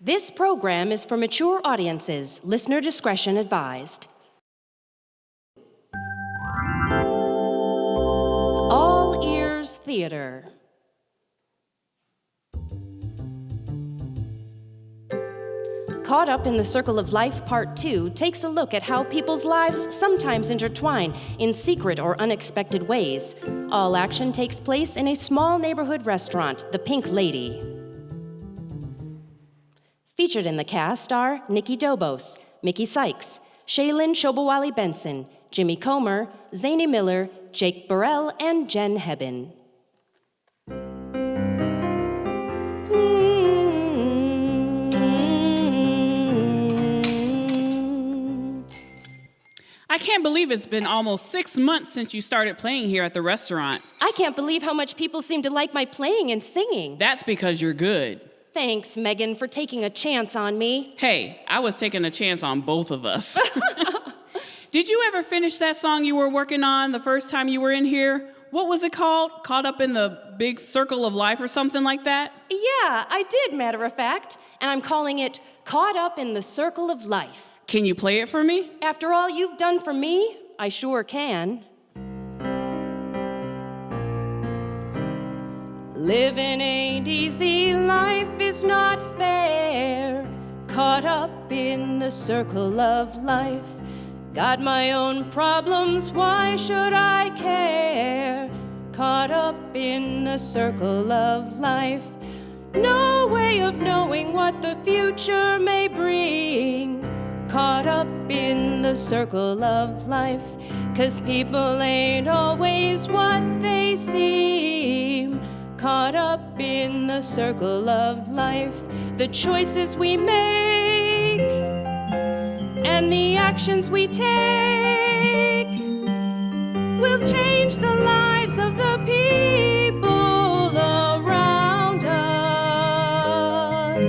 This program is for mature audiences. Listener discretion advised. All Ears Theater. Caught Up in the Circle of Life, Part 2 takes a look at how people's lives sometimes intertwine in secret or unexpected ways. All action takes place in a small neighborhood restaurant, the Pink Lady. Featured in the cast are Nikki Dobos, Mickey Sykes, Shealin Shobowale-Bensen, Jimmie Comer, Zaynee Miller, Jake Burrell, and Jen Hebben. I can't believe it's been almost 6 months since you started playing here at the restaurant. I can't believe how much people seem to like my playing and singing. That's because you're good. Thanks, Megan, for taking a chance on me. Hey, I was taking a chance on both of us. Did you ever finish that song you were working on the first time you were in here? What was it called? Caught Up in the Big Circle of Life or something like that? Yeah, I did, matter of fact. And I'm calling it Caught Up in the Circle of Life. Can you play it for me? After all you've done for me, I sure can. Living ain't easy, life is not fair. Caught up in the circle of life. Got my own problems, why should I care? Caught up in the circle of life. No way of knowing what the future may bring. Caught up in the circle of life. 'Cause people ain't always what they seem. Caught up in the circle of life. The choices we make and the actions we take will change the lives of the people around us.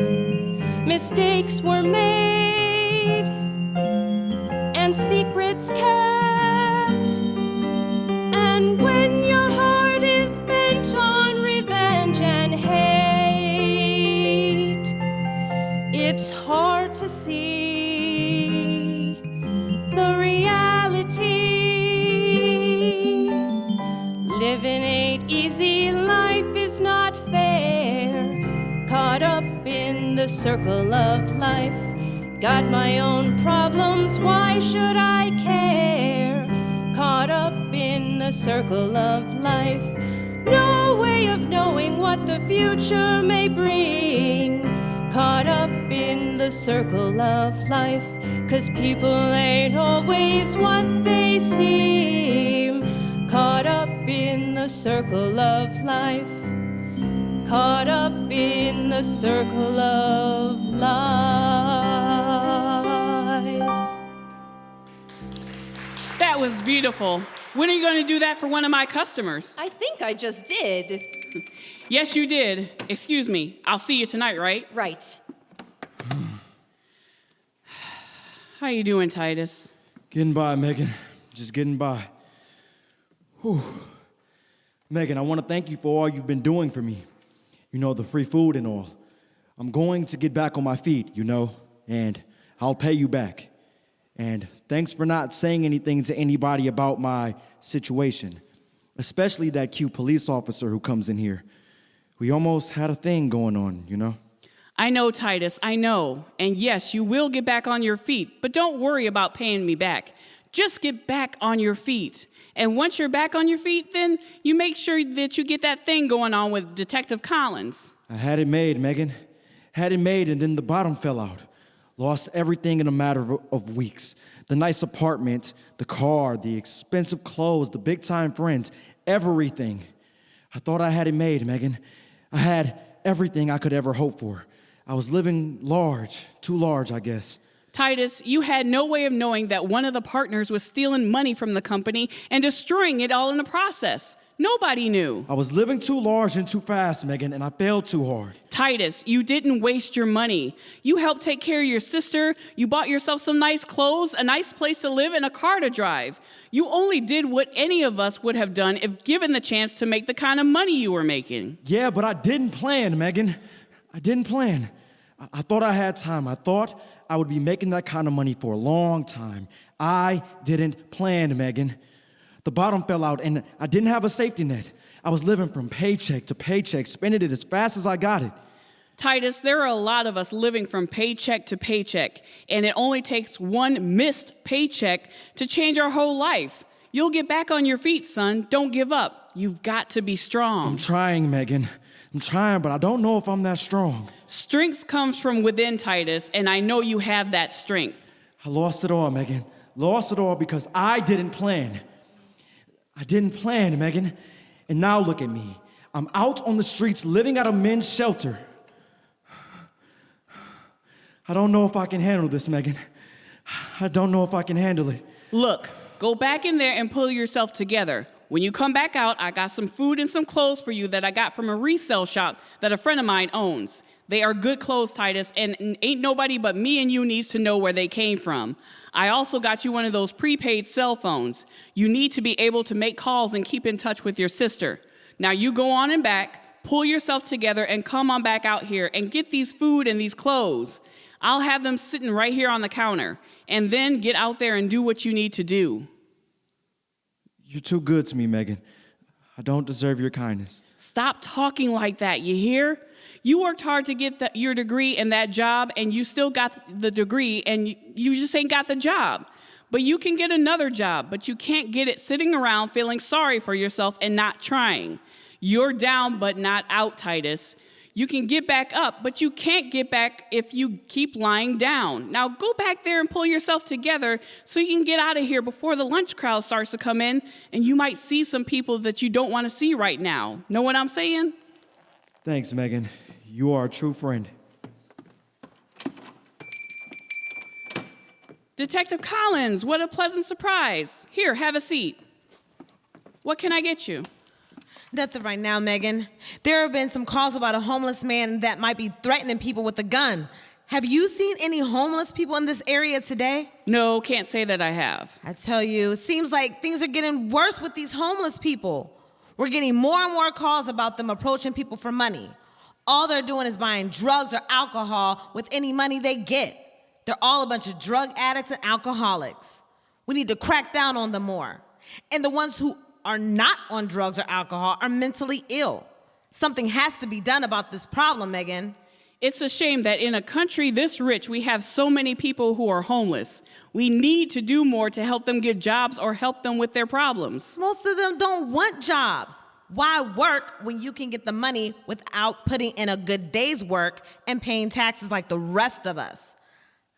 Mistakes were made and secrets kept. And when your heart is bent on revenge and hate, it's hard to see the reality. Living ain't easy, life is not fair. Caught up in the circle of life. Got my own problems, why should I care? Caught up in the circle of life. No way of knowing what the future may bring. Caught up in the circle of life. 'Cause people ain't always what they seem. Caught up in the circle of life. Caught up in the circle of life. That was beautiful. When are you going to do that for one of my customers? I think I just did. Yes, you did. Excuse me. I'll see you tonight, right? Right. How you doing, Titus? Getting by, Megan. Just getting by. Whew. Megan, I want to thank you for all you've been doing for me. You know, the free food and all. I'm going to get back on my feet, you know, and I'll pay you back. And thanks for not saying anything to anybody about my situation, especially that cute police officer who comes in here. We almost had a thing going on, you know? I know, Titus, I know. And yes, you will get back on your feet, but don't worry about paying me back. Just get back on your feet. And once you're back on your feet, then you make sure that you get that thing going on with Detective Collins. I had it made, Megan. Had it made, and then the bottom fell out. Lost everything in a matter of weeks. The nice apartment, the car, the expensive clothes, the big-time friends, everything. I thought I had it made, Megan. I had everything I could ever hope for. I was living large, too large, I guess. Titus, you had no way of knowing that one of the partners was stealing money from the company and destroying it all in the process. Nobody knew. I was living too large and too fast, Megan, and I failed too hard. Titus, you didn't waste your money. You helped take care of your sister. You bought yourself some nice clothes, a nice place to live, and a car to drive. You only did what any of us would have done if given the chance to make the kind of money you were making. Yeah, but I didn't plan, Megan. I didn't plan. I thought I had time. I thought I would be making that kind of money for a long time. I didn't plan, Megan. The bottom fell out, and I didn't have a safety net. I was living from paycheck to paycheck, spending it as fast as I got it. Titus, there are a lot of us living from paycheck to paycheck, and it only takes one missed paycheck to change our whole life. You'll get back on your feet, son. Don't give up. You've got to be strong. I'm trying, Megan. I'm trying, but I don't know if I'm that strong. Strength comes from within, Titus, and I know you have that strength. I lost it all, Megan. Lost it all because I didn't plan. I didn't plan, Megan. And now look at me. I'm out on the streets living at a men's shelter. I don't know if I can handle this, Megan. I don't know if I can handle it. Look, go back in there and pull yourself together. When you come back out, I got some food and some clothes for you that I got from a resale shop that a friend of mine owns. They are good clothes, Titus, and ain't nobody but me and you needs to know where they came from. I also got you one of those prepaid cell phones. You need to be able to make calls and keep in touch with your sister. Now you go on and back, pull yourself together, and come on back out here and get these food and these clothes. I'll have them sitting right here on the counter, and then get out there and do what you need to do. You're too good to me, Megan. I don't deserve your kindness. Stop talking like that, you hear? You worked hard to get your degree and that job, and you still got the degree, and you just ain't got the job. But you can get another job, but you can't get it sitting around feeling sorry for yourself and not trying. You're down but not out, Titus. You can get back up, but you can't get back if you keep lying down. Now go back there and pull yourself together so you can get out of here before the lunch crowd starts to come in, and you might see some people that you don't want to see right now. Know what I'm saying? Thanks, Megan. You are a true friend. Detective Collins, what a pleasant surprise. Here, have a seat. What can I get you? Nothing right now, Megan. There have been some calls about a homeless man that might be threatening people with a gun. Have you seen any homeless people in this area today? No, can't say that I have. I tell you, it seems like things are getting worse with these homeless people. We're getting more and more calls about them approaching people for money. All they're doing is buying drugs or alcohol with any money they get. They're all a bunch of drug addicts and alcoholics. We need to crack down on them more. And the ones who are not on drugs or alcohol are mentally ill. Something has to be done about this problem, Megan. It's a shame that in a country this rich, we have so many people who are homeless. We need to do more to help them get jobs or help them with their problems. Most of them don't want jobs. Why work when you can get the money without putting in a good day's work and paying taxes like the rest of us?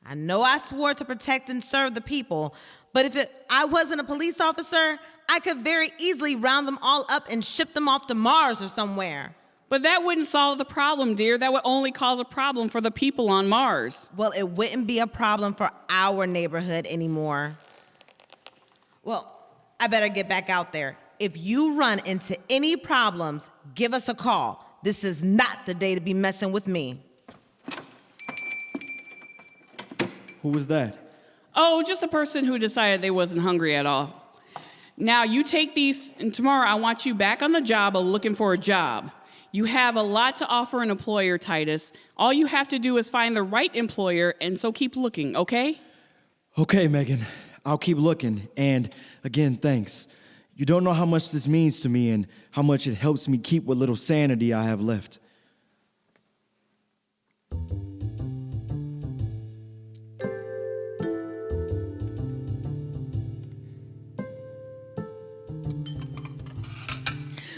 I know I swore to protect and serve the people, but if I wasn't a police officer, I could very easily round them all up and ship them off to Mars or somewhere. But that wouldn't solve the problem, dear. That would only cause a problem for the people on Mars. Well, it wouldn't be a problem for our neighborhood anymore. Well, I better get back out there. If you run into any problems, give us a call. This is not the day to be messing with me. Who was that? Oh, just a person who decided they wasn't hungry at all. Now, you take these, and tomorrow I want you back on the job of looking for a job. You have a lot to offer an employer, Titus. All you have to do is find the right employer, and so keep looking, okay? Okay, Megan. I'll keep looking. And again, thanks. You don't know how much this means to me and how much it helps me keep what little sanity I have left.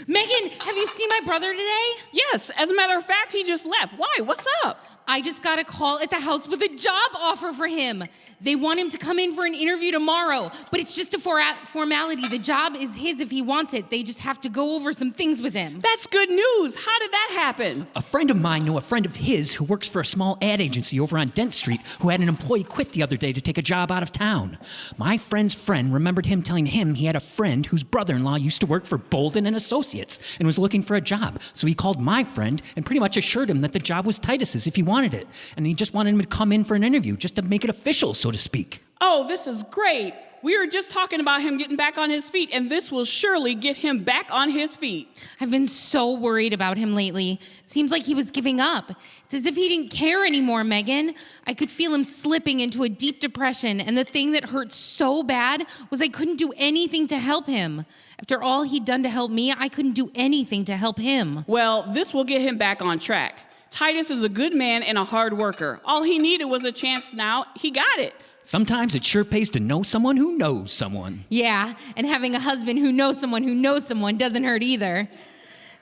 Megan, have you seen my brother today? Yes, as a matter of fact, he just left. Why? What's up? I just got a call at the house with a job offer for him. They want him to come in for an interview tomorrow, but it's just a formality. The job is his if he wants it. They just have to go over some things with him. That's good news. How did that happen? A friend of mine knew a friend of his who works for a small ad agency over on Dent Street who had an employee quit the other day to take a job out of town. My friend's friend remembered him telling him he had a friend whose brother-in-law used to work for Bolden & Associates and was looking for a job. So he called my friend and pretty much assured him that the job was Titus's if he wanted it. And he just wanted him to come in for an interview just to make it official, so to speak. Oh, this is great. We were just talking about him getting back on his feet, and this will surely get him back on his feet. I've been so worried about him lately. It seems like he was giving up. It's as if he didn't care anymore, Megan. I could feel him slipping into a deep depression, and the thing that hurt so bad was I couldn't do anything to help him. After all he'd done to help me, I couldn't do anything to help him. Well, this will get him back on track. Titus is a good man and a hard worker. All he needed was a chance now. He got it. Sometimes it sure pays to know someone who knows someone. Yeah, and having a husband who knows someone doesn't hurt either.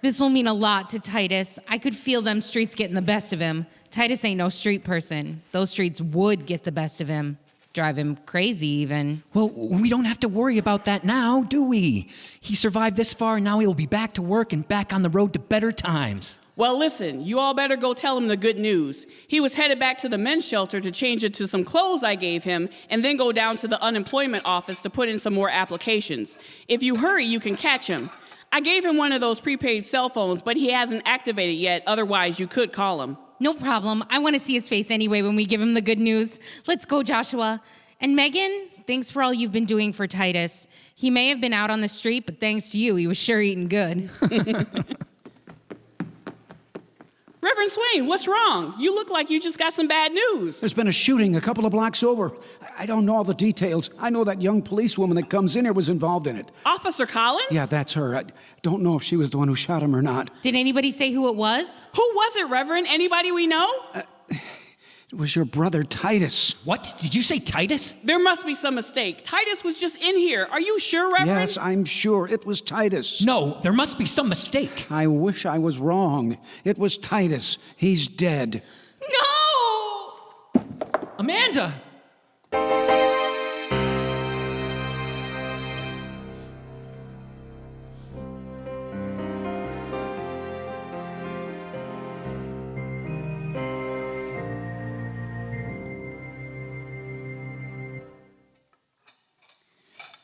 This will mean a lot to Titus. I could feel them streets getting the best of him. Titus ain't no street person. Those streets would get the best of him. Drive him crazy even. Well, we don't have to worry about that now, do we? He survived this far, and now he'll be back to work and back on the road to better times. Well, listen, you all better go tell him the good news. He was headed back to the men's shelter to change it to some clothes I gave him, and then go down to the unemployment office to put in some more applications. If you hurry, you can catch him. I gave him one of those prepaid cell phones, but he hasn't activated yet. Otherwise, you could call him. No problem. I want to see his face anyway when we give him the good news. Let's go, Joshua. And Megan, thanks for all you've been doing for Titus. He may have been out on the street, but thanks to you, he was sure eating good. Reverend Swain, what's wrong? You look like you just got some bad news. There's been a shooting a couple of blocks over. I don't know all the details. I know that young policewoman that comes in here was involved in it. Officer Collins? Yeah, that's her. I don't know if she was the one who shot him or not. Did anybody say who it was? Who was it, Reverend? Anybody we know? It was your brother, Titus. What? Did you say Titus? There must be some mistake. Titus was just in here. Are you sure, Reverend? Yes, I'm sure it was Titus. No, there must be some mistake. I wish I was wrong. It was Titus. He's dead. No! Amanda!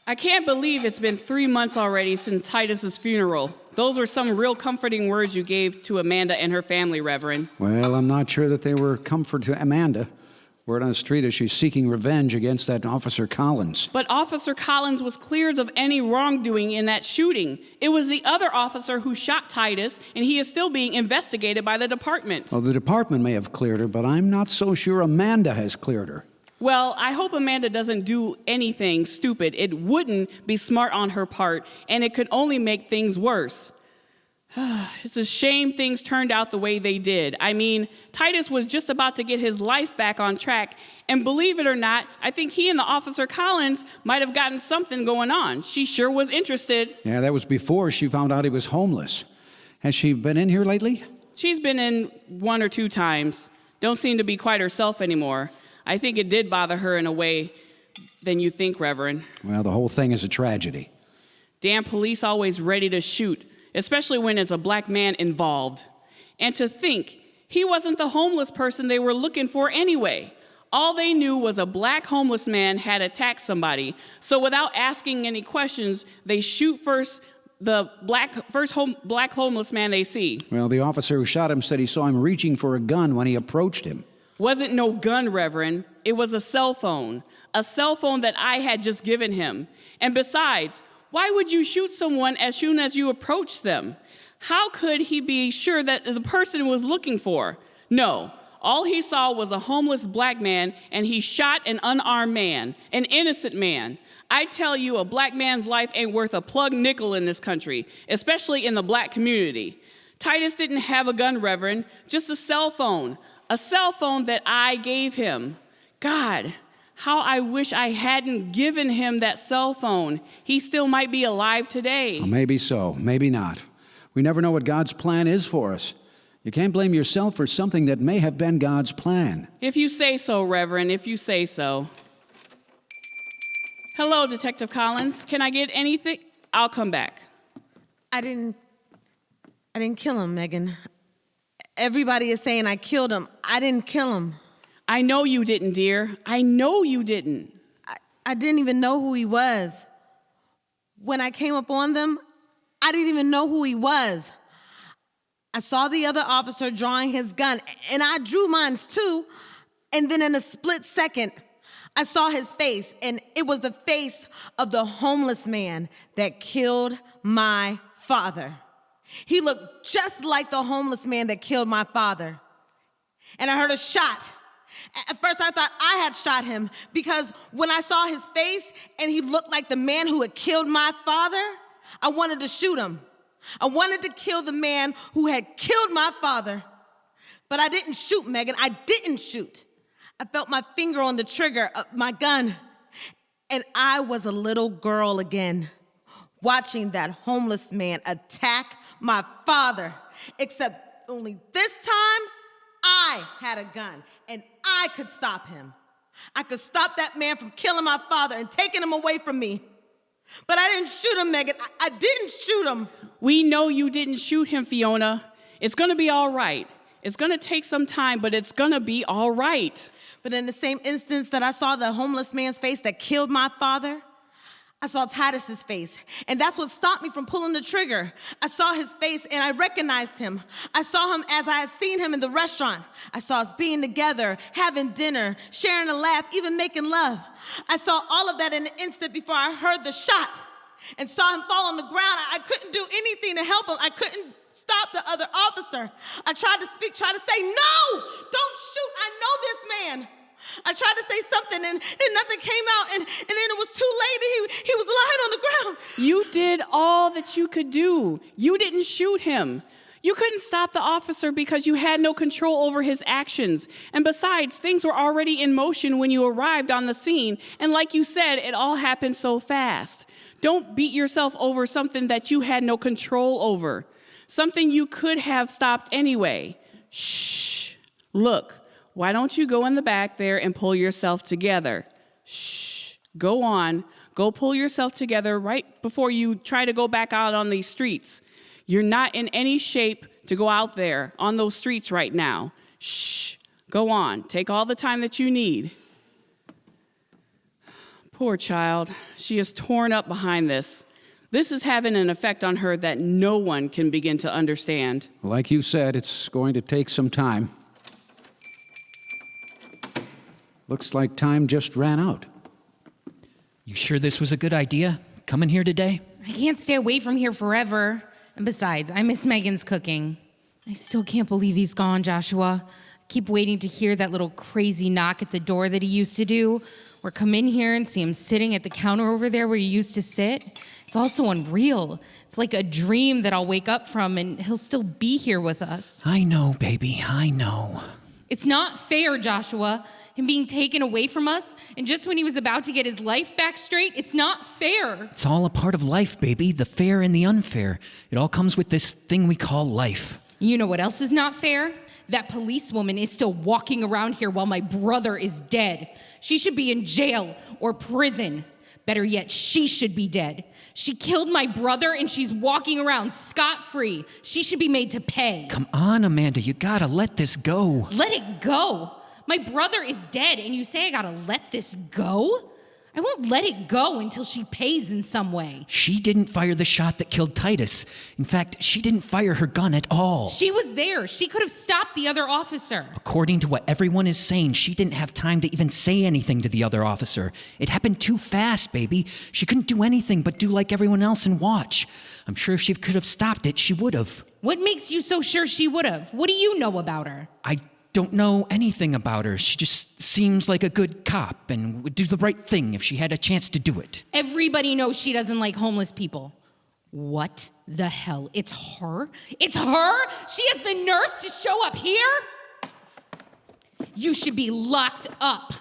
I can't believe it's been 3 months already since Titus's funeral. Those were some real comforting words you gave to Amanda and her family, Reverend. Well, I'm not sure that they were comfort to Amanda. Word on the street is she's seeking revenge against that Officer Collins. But Officer Collins was cleared of any wrongdoing in that shooting. It was the other officer who shot Titus, and he is still being investigated by the department. Well, the department may have cleared her, but I'm not so sure Amanda has cleared her. Well, I hope Amanda doesn't do anything stupid. It wouldn't be smart on her part, and it could only make things worse. It's a shame things turned out the way they did. I mean, Titus was just about to get his life back on track, and believe it or not, I think he and the Officer Collins might have gotten something going on. She sure was interested. Yeah, that was before she found out he was homeless. Has she been in here lately? She's been in 1 or 2 times. Don't seem to be quite herself anymore. I think it did bother her in a way than you think, Reverend. Well, the whole thing is a tragedy. Damn police always ready to shoot, especially when it's a black man involved. And to think, he wasn't the homeless person they were looking for anyway. All they knew was a black homeless man had attacked somebody. So without asking any questions, they shoot first the black homeless man they see. Well, the officer who shot him said he saw him reaching for a gun when he approached him. Wasn't no gun, Reverend. It was a cell phone that I had just given him. And besides, why would you shoot someone as soon as you approach them? How could he be sure that the person was looking for? No, all he saw was a homeless black man, and he shot an unarmed man, an innocent man. I tell you, a black man's life ain't worth a plug nickel in this country, especially in the black community. Titus didn't have a gun, Reverend, just a cell phone that I gave him. God, how I wish I hadn't given him that cell phone. He still might be alive today. Well, maybe so, maybe not. We never know what God's plan is for us. You can't blame yourself for something that may have been God's plan. If you say so, Reverend, if you say so. Hello, Detective Collins. Can I get anything? I'll come back. I didn't kill him, Megan. Everybody is saying I killed him. I didn't kill him. I know you didn't, dear. I know you didn't. I didn't even know who he was. When I came up on them, I didn't even know who he was. I saw the other officer drawing his gun, and I drew mine too. And then in a split second, I saw his face, and it was the face of the homeless man that killed my father. He looked just like the homeless man that killed my father. And I heard a shot. At first, I thought I had shot him because when I saw his face and he looked like the man who had killed my father, I wanted to shoot him. I wanted to kill the man who had killed my father. But I didn't shoot, Megan. I didn't shoot. I felt my finger on the trigger of my gun. And I was a little girl again, watching that homeless man attack my father. Except only this time, I had a gun, and I could stop him. I could stop that man from killing my father and taking him away from me. But I didn't shoot him, Megan. I didn't shoot him. We know you didn't shoot him, Fiona. It's gonna be all right. It's gonna take some time, but it's gonna be all right. But in the same instance that I saw the homeless man's face that killed my father, I saw Titus's face, and that's what stopped me from pulling the trigger. I saw his face, and I recognized him. I saw him as I had seen him in the restaurant. I saw us being together, having dinner, sharing a laugh, even making love. I saw all of that in an instant before I heard the shot and saw him fall on the ground. I couldn't do anything to help him. I couldn't stop the other officer. I tried to speak, tried to say, no, don't shoot. I know this man. I tried to say something and nothing came out, and then it was too late and he was lying on the ground. You did all that you could do. You didn't shoot him. You couldn't stop the officer because you had no control over his actions. And besides, things were already in motion when you arrived on the scene. And like you said, it all happened so fast. Don't beat yourself over something that you had no control over. Something you could have stopped anyway. Shh. Look. Why don't you go in the back there and pull yourself together? Shh. Go on. Go pull yourself together right before you try to go back out on these streets. You're not in any shape to go out there on those streets right now. Shh. Go on. Take all the time that you need. Poor child. She is torn up behind this. This is having an effect on her that no one can begin to understand. Like you said, it's going to take some time. Looks like time just ran out. You sure this was a good idea, coming here today? I can't stay away from here forever. And besides, I miss Megan's cooking. I still can't believe he's gone, Joshua. I keep waiting to hear that little crazy knock at the door that he used to do, or come in here and see him sitting at the counter over there where he used to sit. It's also unreal. It's like a dream that I'll wake up from, and he'll still be here with us. I know, baby, I know. It's not fair, Joshua. Him being taken away from us, and just when he was about to get his life back straight, it's not fair. It's all a part of life, baby, the fair and the unfair. It all comes with this thing we call life. You know what else is not fair? That policewoman is still walking around here while my brother is dead. She should be in jail or prison. Better yet, she should be dead. She killed my brother and she's walking around scot-free. She should be made to pay. Come on, Amanda, you gotta let this go. Let it go? My brother is dead and you say I gotta let this go? I won't let it go until she pays in some way. She didn't fire the shot that killed Titus. In fact, she didn't fire her gun at all. She was there. She could have stopped the other officer. According to what everyone is saying, she didn't have time to even say anything to the other officer. It happened too fast, baby. She couldn't do anything but do like everyone else and watch. I'm sure if she could have stopped it, she would have. What makes you so sure she would have? What do you know about her? I don't know anything about her. She just seems like a good cop and would do the right thing if she had a chance to do it. Everybody knows she doesn't like homeless people. What the hell? It's her? It's her? She has the nerve to show up here? You should be locked up.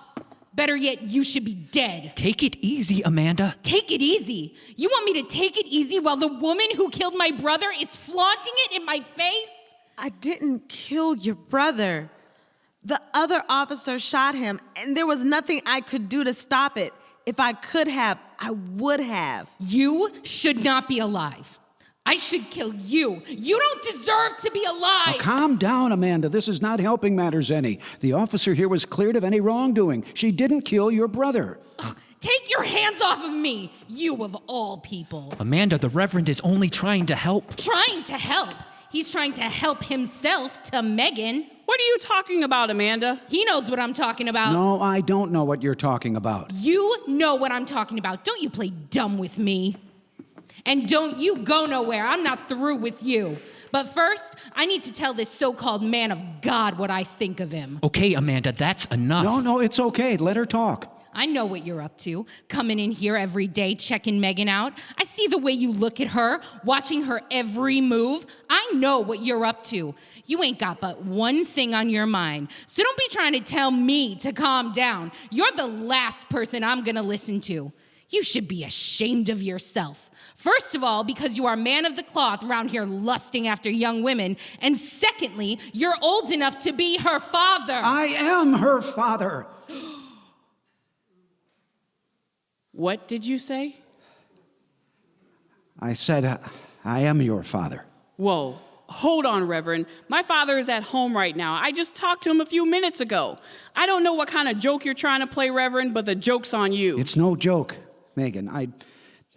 Better yet, you should be dead. Take it easy, Amanda. Take it easy? You want me to take it easy while the woman who killed my brother is flaunting it in my face? I didn't kill your brother. The other officer shot him, and there was nothing I could do to stop it. If I could have, I would have. You should not be alive. I should kill you. You don't deserve to be alive. Now, calm down, Amanda. This is not helping matters any. The officer here was cleared of any wrongdoing. She didn't kill your brother. Take your hands off of me, you of all people. Amanda, the Reverend is only trying to help. Trying to help? He's trying to help himself to Megan. What are you talking about, Amanda? He knows what I'm talking about. No, I don't know what you're talking about. You know what I'm talking about. Don't you play dumb with me. And don't you go nowhere. I'm not through with you. But first, I need to tell this so-called man of God what I think of him. Okay, Amanda, that's enough. No, it's okay. Let her talk. I know what you're up to, coming in here every day, checking Megan out. I see the way you look at her, watching her every move. I know what you're up to. You ain't got but one thing on your mind. So don't be trying to tell me to calm down. You're the last person I'm gonna listen to. You should be ashamed of yourself. First of all, because you are man of the cloth around here lusting after young women. And secondly, you're old enough to be her father. I am her father. What did you say? I said, I am your father. Whoa. Hold on, Reverend. My father is at home right now. I just talked to him a few minutes ago. I don't know what kind of joke you're trying to play, Reverend, but the joke's on you. It's no joke, Megan. I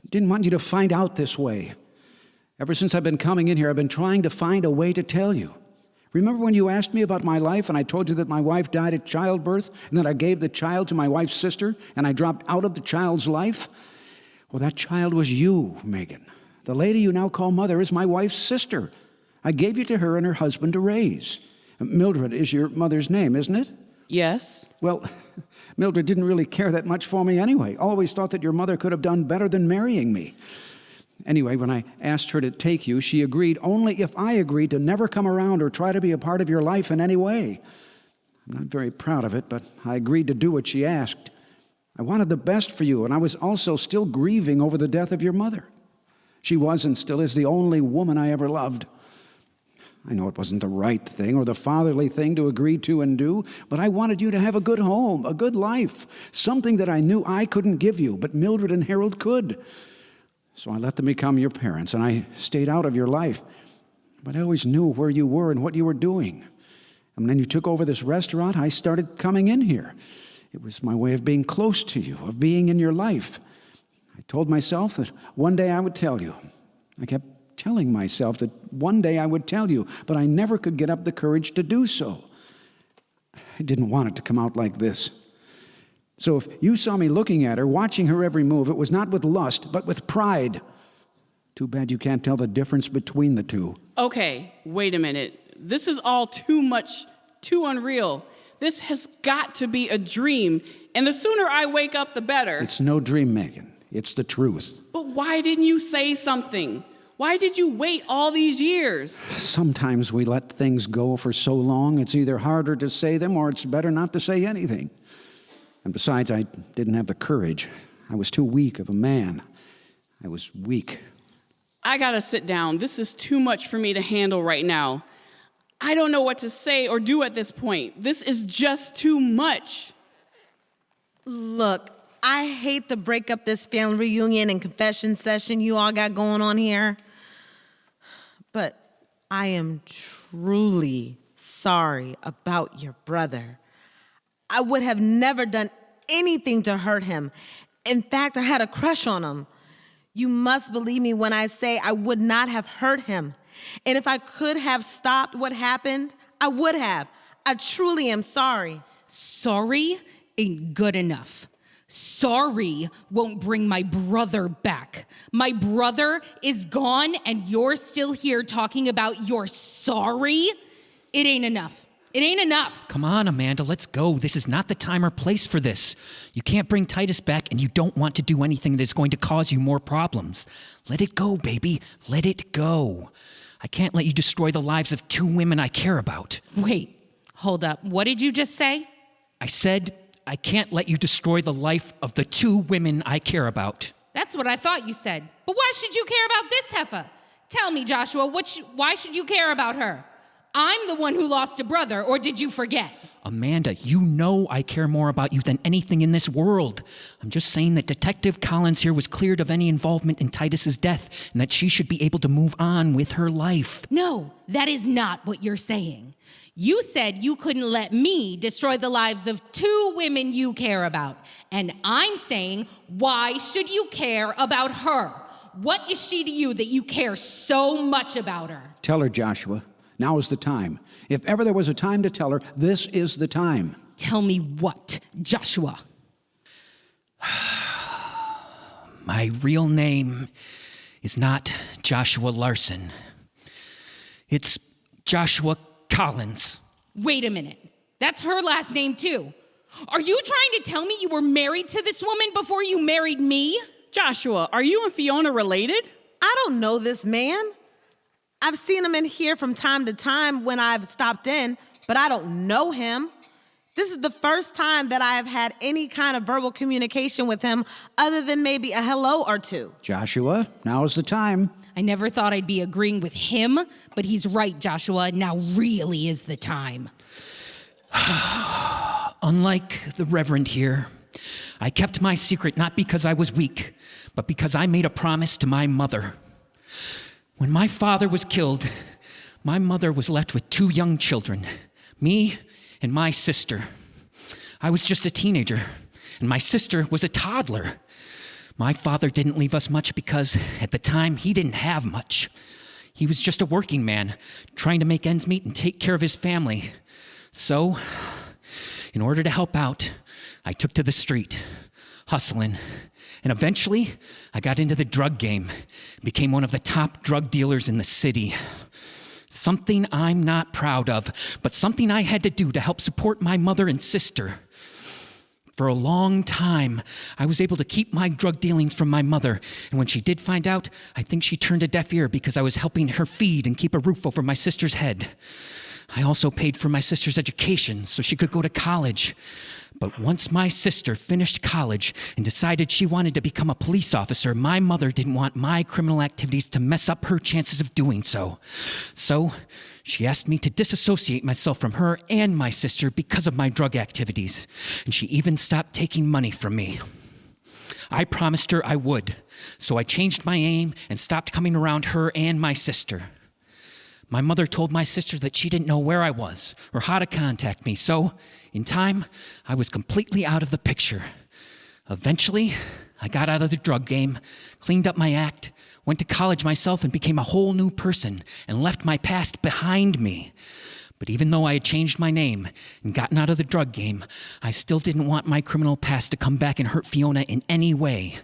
didn't want you to find out this way. Ever since I've been coming in here, I've been trying to find a way to tell you. Remember when you asked me about my life and I told you that my wife died at childbirth and that I gave the child to my wife's sister and I dropped out of the child's life? Well, that child was you, Megan. The lady you now call mother is my wife's sister. I gave you to her and her husband to raise. Mildred is your mother's name, isn't it? Yes. Well, Mildred didn't really care that much for me anyway. Always thought that your mother could have done better than marrying me. Anyway, when I asked her to take you, she agreed only if I agreed to never come around or try to be a part of your life in any way. I'm not very proud of it, but I agreed to do what she asked. I wanted the best for you, and I was also still grieving over the death of your mother. She was and still is the only woman I ever loved. I know it wasn't the right thing or the fatherly thing to agree to and do, but I wanted you to have a good home, a good life, something that I knew I couldn't give you, but Mildred and Harold could. So I let them become your parents, and I stayed out of your life. But I always knew where you were and what you were doing. And then you took over this restaurant, I started coming in here. It was my way of being close to you, of being in your life. I told myself that one day I would tell you. I kept telling myself that one day I would tell you, but I never could get up the courage to do so. I didn't want it to come out like this. So if you saw me looking at her, watching her every move, it was not with lust, but with pride. Too bad you can't tell the difference between the two. Okay, wait a minute. This is all too much, too unreal. This has got to be a dream, and the sooner I wake up, the better. It's no dream, Megan. It's the truth. But why didn't you say something? Why did you wait all these years? Sometimes we let things go for so long, it's either harder to say them or it's better not to say anything. And besides, I didn't have the courage. I was too weak of a man. I was weak. I gotta sit down. This is too much for me to handle right now. I don't know what to say or do at this point. This is just too much. Look, I hate to break up this family reunion and confession session you all got going on here, but I am truly sorry about your brother. I would have never done anything to hurt him. In fact, I had a crush on him. You must believe me when I say I would not have hurt him. And if I could have stopped what happened, I would have. I truly am sorry. Sorry ain't good enough. Sorry won't bring my brother back. My brother is gone and you're still here talking about you're sorry? It ain't enough. It ain't enough. Come on, Amanda, let's go. This is not the time or place for this. You can't bring Titus back, and you don't want to do anything that is going to cause you more problems. Let it go, baby. Let it go. I can't let you destroy the lives of two women I care about. Wait, hold up. What did you just say? I said I can't let you destroy the life of the two women I care about. That's what I thought you said. But why should you care about this heifer? Tell me, Joshua, why should you care about her? I'm the one who lost a brother, or did you forget? Amanda, you know I care more about you than anything in this world. I'm just saying that Detective Collins here was cleared of any involvement in Titus's death, and that she should be able to move on with her life. No, that is not what you're saying. You said you couldn't let me destroy the lives of two women you care about. And I'm saying, why should you care about her? What is she to you that you care so much about her? Tell her, Joshua. Now is the time. If ever there was a time to tell her, this is the time. Tell me what, Joshua? My real name is not Joshua Larson. It's Joshua Collins. Wait a minute. That's her last name, too. Are you trying to tell me you were married to this woman before you married me? Joshua, are you and Fiona related? I don't know this man. I've seen him in here from time to time when I've stopped in, but I don't know him. This is the first time that I have had any kind of verbal communication with him other than maybe a hello or two. Joshua, now is the time. I never thought I'd be agreeing with him, but he's right, Joshua. Now really is the time. Unlike the Reverend here, I kept my secret not because I was weak, but because I made a promise to my mother. When my father was killed, my mother was left with 2 young children, me and my sister. I was just a teenager, and my sister was a toddler. My father didn't leave us much because, at the time, he didn't have much. He was just a working man, trying to make ends meet and take care of his family. So, in order to help out, I took to the street, hustling, and eventually, I got into the drug game, became one of the top drug dealers in the city. Something I'm not proud of, but something I had to do to help support my mother and sister. For a long time, I was able to keep my drug dealings from my mother, and when she did find out, I think she turned a deaf ear because I was helping her feed and keep a roof over my sister's head. I also paid for my sister's education so she could go to college. But once my sister finished college and decided she wanted to become a police officer, my mother didn't want my criminal activities to mess up her chances of doing so. So she asked me to disassociate myself from her and my sister because of my drug activities. And she even stopped taking money from me. I promised her I would, so I changed my aim and stopped coming around her and my sister. My mother told my sister that she didn't know where I was or how to contact me, so in time, I was completely out of the picture. Eventually, I got out of the drug game, cleaned up my act, went to college myself and became a whole new person and left my past behind me. But even though I had changed my name and gotten out of the drug game, I still didn't want my criminal past to come back and hurt Fiona in any way.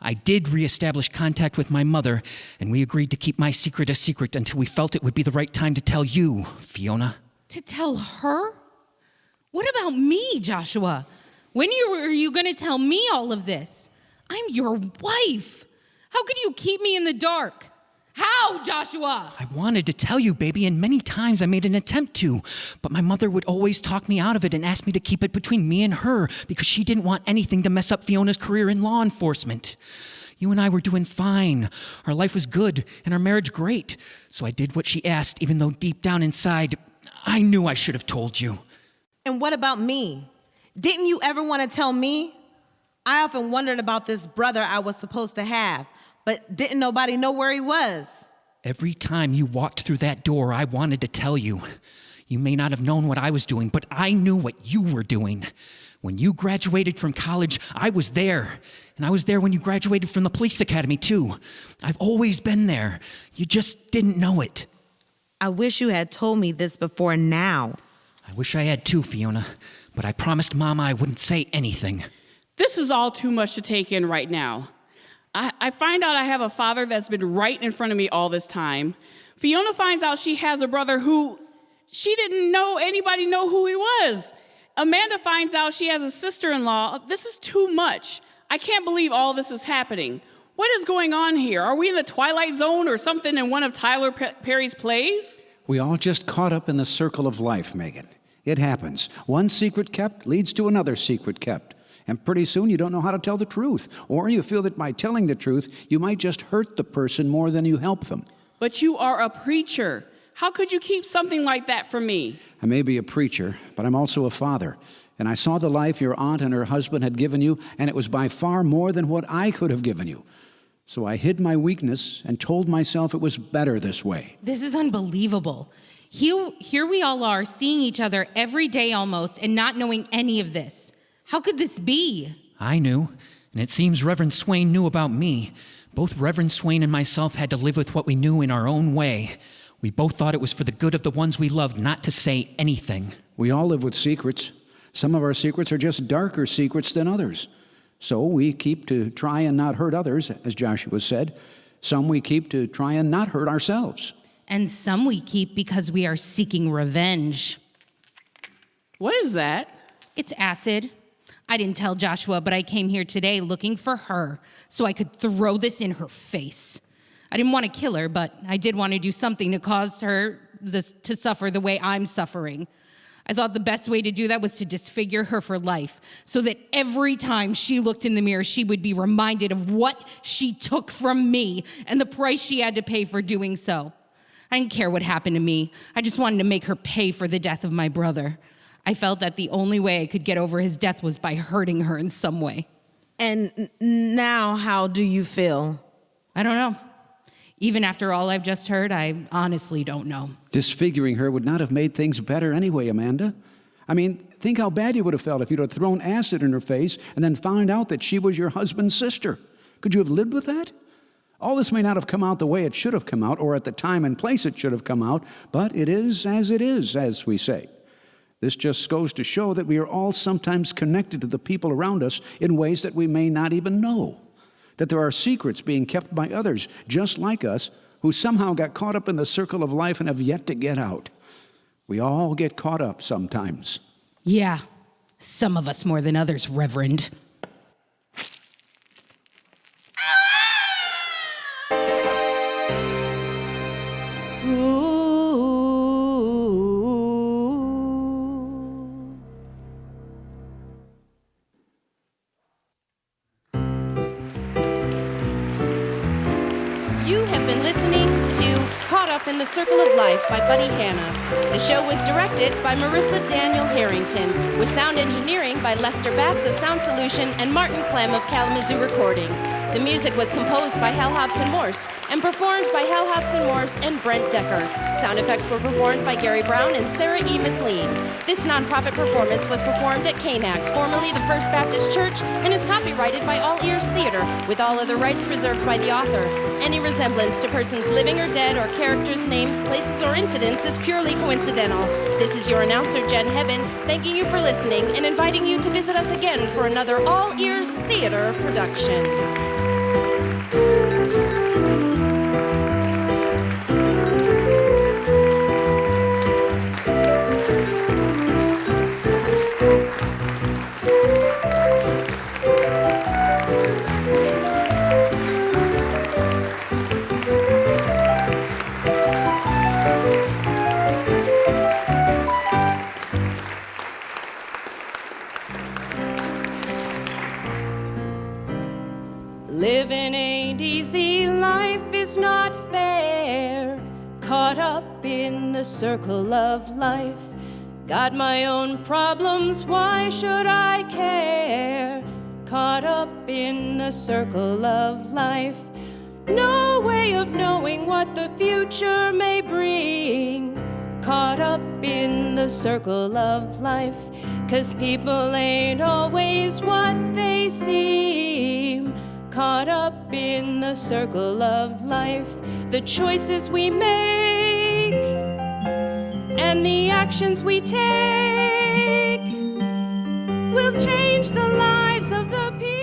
I did reestablish contact with my mother, and we agreed to keep my secret a secret until we felt it would be the right time to tell you, Fiona. To tell her? What about me, Joshua? When are you going to tell me all of this? I'm your wife. How could you keep me in the dark? How, Joshua? I wanted to tell you, baby, and many times I made an attempt to, but my mother would always talk me out of it and ask me to keep it between me and her because she didn't want anything to mess up Fiona's career in law enforcement. You and I were doing fine. Our life was good and our marriage great. So I did what she asked, even though deep down inside, I knew I should have told you. And what about me? Didn't you ever want to tell me? I often wondered about this brother I was supposed to have, but didn't nobody know where he was. Every time you walked through that door, I wanted to tell you. You may not have known what I was doing, but I knew what you were doing. When you graduated from college, I was there. And I was there when you graduated from the police academy, too. I've always been there. You just didn't know it. I wish you had told me this before now. I wish I had too, Fiona, but I promised Mama I wouldn't say anything. This is all too much to take in right now. I find out I have a father that's been right in front of me all this time. Fiona finds out she has a brother who she didn't know anybody know who he was. Amanda finds out she has a sister-in-law. This is too much. I can't believe all this is happening. What is going on here? Are we in the Twilight Zone or something in one of Tyler Perry's plays? We all just caught up in the circle of life, Megan. It happens. One secret kept leads to another secret kept. And pretty soon you don't know how to tell the truth. Or you feel that by telling the truth, you might just hurt the person more than you help them. But you are a preacher. How could you keep something like that from me? I may be a preacher, but I'm also a father. And I saw the life your aunt and her husband had given you, and it was by far more than what I could have given you. So I hid my weakness and told myself it was better this way. This is unbelievable. Here we all are, seeing each other every day almost, and not knowing any of this. How could this be? I knew, and it seems Reverend Swain knew about me. Both Reverend Swain and myself had to live with what we knew in our own way. We both thought it was for the good of the ones we loved not to say anything. We all live with secrets. Some of our secrets are just darker secrets than others. So we keep to try and not hurt others, as Joshua said. Some we keep to try and not hurt ourselves. And some we keep because we are seeking revenge. What is that? It's acid. I didn't tell Joshua, but I came here today looking for her so I could throw this in her face. I didn't want to kill her, but I did want to do something to cause her to suffer the way I'm suffering. I thought the best way to do that was to disfigure her for life, so that every time she looked in the mirror, she would be reminded of what she took from me and the price she had to pay for doing so. I didn't care what happened to me. I just wanted to make her pay for the death of my brother. I felt that the only way I could get over his death was by hurting her in some way. And now, how do you feel? I don't know. Even after all I've just heard, I honestly don't know. Disfiguring her would not have made things better anyway, Amanda. I mean, think how bad you would have felt if you'd have thrown acid in her face and then found out that she was your husband's sister. Could you have lived with that? All this may not have come out the way it should have come out, or at the time and place it should have come out, but it is, as we say. This just goes to show that we are all sometimes connected to the people around us in ways that we may not even know. That there are secrets being kept by others, just like us, who somehow got caught up in the circle of life and have yet to get out. We all get caught up sometimes. Yeah, some of us more than others, Reverend. You have been listening to Caught Up in the Circle of Life by Buddy Hanna. The show was directed by Marissa Daniel Harrington, with sound engineering by Lester Batts of Sound Solution and Martin Clem of Kalamazoo Recording. The music was composed by Hal Hobson Morse and performed by Hal Hobson Morse and Brent Decker. Sound effects were performed by Gary Brown and Sarah E. McLean. This nonprofit performance was performed at KNAC, formerly the First Baptist Church, and is copyrighted by All Ears Theater, with all other rights reserved by the author. Any resemblance to persons living or dead or characters, names, places, or incidents is purely coincidental. This is your announcer, Jen Hebben, thanking you for listening and inviting you to visit us again for another All Ears Theater production. Living ain't easy, life is not fair. Caught up in the circle of life. Got my own problems, why should I care? Caught up in the circle of life. No way of knowing what the future may bring. Caught up in the circle of life. 'Cause people ain't always what they seem. Caught up in the circle of life. The choices we make and the actions we take will change the lives of the people.